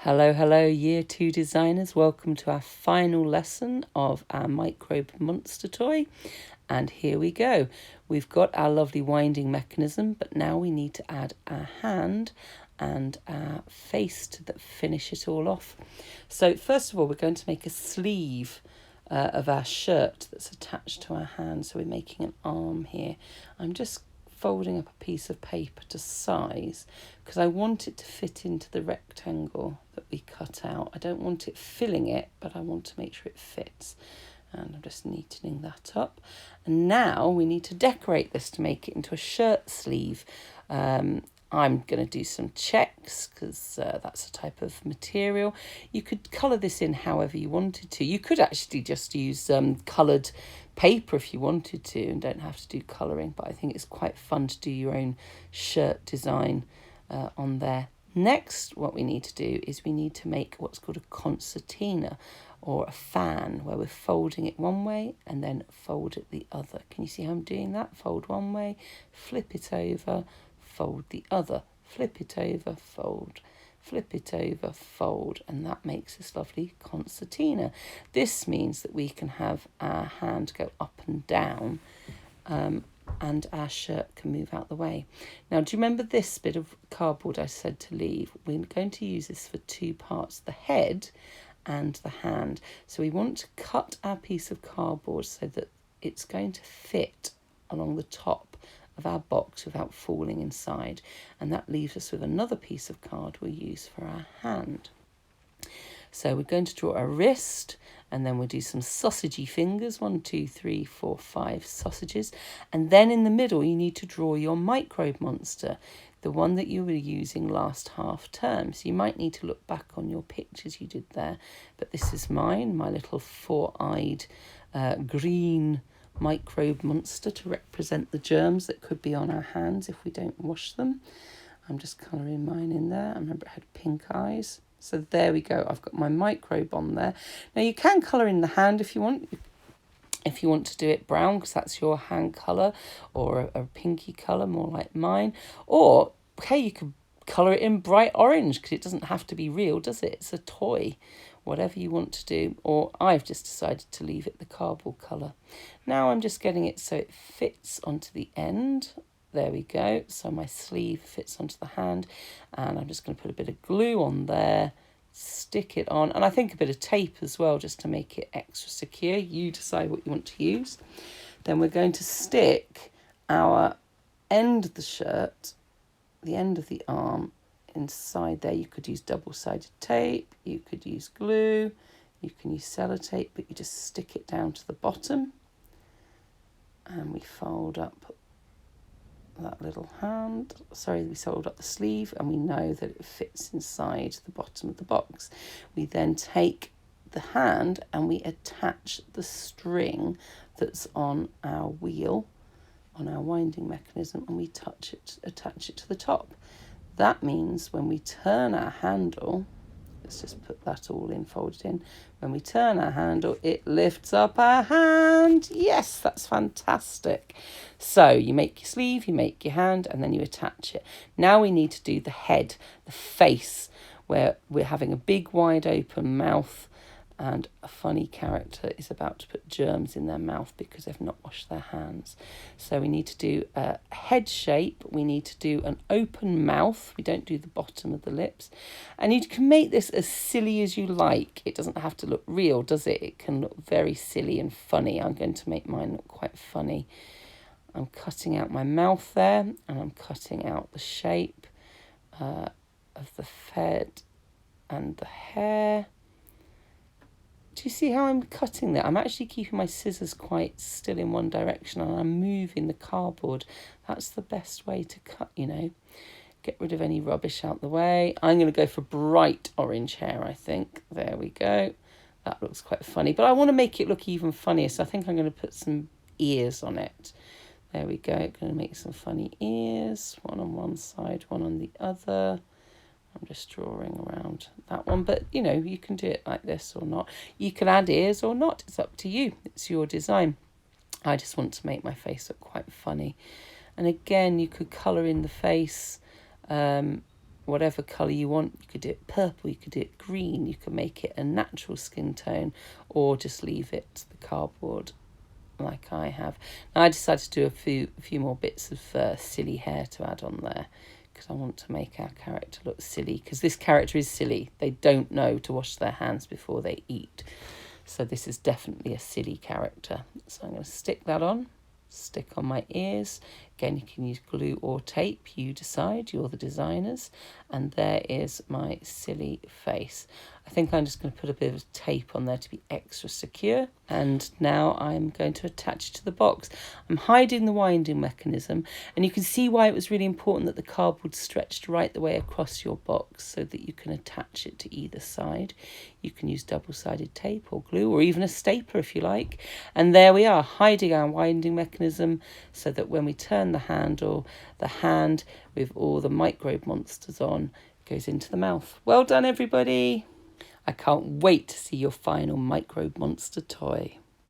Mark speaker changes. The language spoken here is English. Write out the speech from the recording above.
Speaker 1: Hello, Year 2 designers. Welcome to our final lesson of our Microbe monster toy. And here we go. We've got our lovely winding mechanism, but now we need to add our hand and our face to finish it all off. So first of all, we're going to make a sleeve of our shirt that's attached to our hand. So we're making an arm here. I'm just folding up a piece of paper to size because I want it to fit into the rectangle that we cut out. I don't want it filling it, but I want to make sure it fits. And I'm just neatening that up. And now we need to decorate this to make it into a shirt sleeve. I'm going to do some checks because that's a type of material. You could colour this in however you wanted to. You could actually just use coloured paper if you wanted to and don't have to do colouring, but I think it's quite fun to do your own shirt design on there. Next, what we need to do is we need to make what's called a concertina, or a fan, where we're folding it one way and then fold it the other. Can you see how I'm doing that? Fold one way, flip it over, fold the other, flip it over, fold, flip it over, fold, and that makes this lovely concertina. This means that we can have our hand go up and down and our shirt can move out the way. Now, do you remember this bit of cardboard I said to leave? We're going to use this for two parts, the head and the hand. So we want to cut our piece of cardboard so that it's going to fit along the top of our box without falling inside, and that leaves us with another piece of card we'll use for our hand. So we're going to draw a wrist, and then we'll do some sausagey fingers, 1, 2, 3, 4, 5 sausages, and then in the middle you need to draw your microbe monster, the one that you were using last half term. So you might need to look back on your pictures you did there, but this is mine, my little four-eyed green microbe monster to represent the germs that could be on our hands if we don't wash them. I'm just colouring mine in there. I remember it had pink eyes. So there we go. I've got my microbe on there. Now you can colour in the hand if you want. If you want to do it brown, because that's your hand colour, or a pinky colour, more like mine. Or, okay, you could colour it in bright orange, because it doesn't have to be real, does it? It's a toy. Whatever you want to do, or I've just decided to leave it the cardboard colour. Now I'm just getting it so it fits onto the end. There we go. So my sleeve fits onto the hand, and I'm just going to put a bit of glue on there, stick it on, and I think a bit of tape as well, just to make it extra secure. You decide what you want to use. Then we're going to stick our end of the shirt, the end of the arm, inside there. You could use double-sided tape, you could use glue, you can use sellotape, but you just stick it down to the bottom, and we fold up that little hand. We fold up the sleeve, and we know that it fits inside the bottom of the box. We then take the hand and we attach the string that's on our wheel, on our winding mechanism, and we attach it to the top. That means when we turn our handle, let's just put that all in, fold it in. When we turn our handle, it lifts up our hand. Yes, that's fantastic. So you make your sleeve, you make your hand, and then you attach it. Now we need to do the head, the face, where we're having a big wide open mouth, and a funny character is about to put germs in their mouth because they've not washed their hands. So we need to do a head shape. We need to do an open mouth. We don't do the bottom of the lips. And you can make this as silly as you like. It doesn't have to look real, does it? It can look very silly and funny. I'm going to make mine look quite funny. I'm cutting out my mouth there, and I'm cutting out the shape of the head and the hair. Do you see how I'm cutting that? I'm actually keeping my scissors quite still in one direction, and I'm moving the cardboard. That's the best way to cut, you know. Get rid of any rubbish out the way. I'm going to go for bright orange hair, I think. There we go. That looks quite funny. But I want to make it look even funnier, so I think I'm going to put some ears on it. There we go. Going to make some funny ears. One on one side, one on the other. I'm just drawing around that one, but you know, you can do it like this or not. You can add ears or not. It's up to you. It's your design. I just want to make my face look quite funny. And again, you could colour in the face whatever colour you want. You could do it purple, you could do it green, you could make it a natural skin tone, or just leave it to the cardboard like I have. Now I decided to do a few more bits of silly hair to add on there, because I want to make our character look silly, because this character is silly. They don't know to wash their hands before they eat. So this is definitely a silly character. So I'm going to stick that on, stick on my ears. Again, you can use glue or tape, you decide, you're the designers. And there is my silly face. I think I'm just going to put a bit of tape on there to be extra secure. And now I'm going to attach it to the box. I'm hiding the winding mechanism, and you can see why it was really important that the cardboard stretched right the way across your box so that you can attach it to either side. You can use double-sided tape or glue, or even a stapler if you like. And there we are, hiding our winding mechanism so that when we turn the handle, the hand with all the microbe monsters on goes into the mouth. Well done, everybody. I can't wait to see your final microbe monster toy.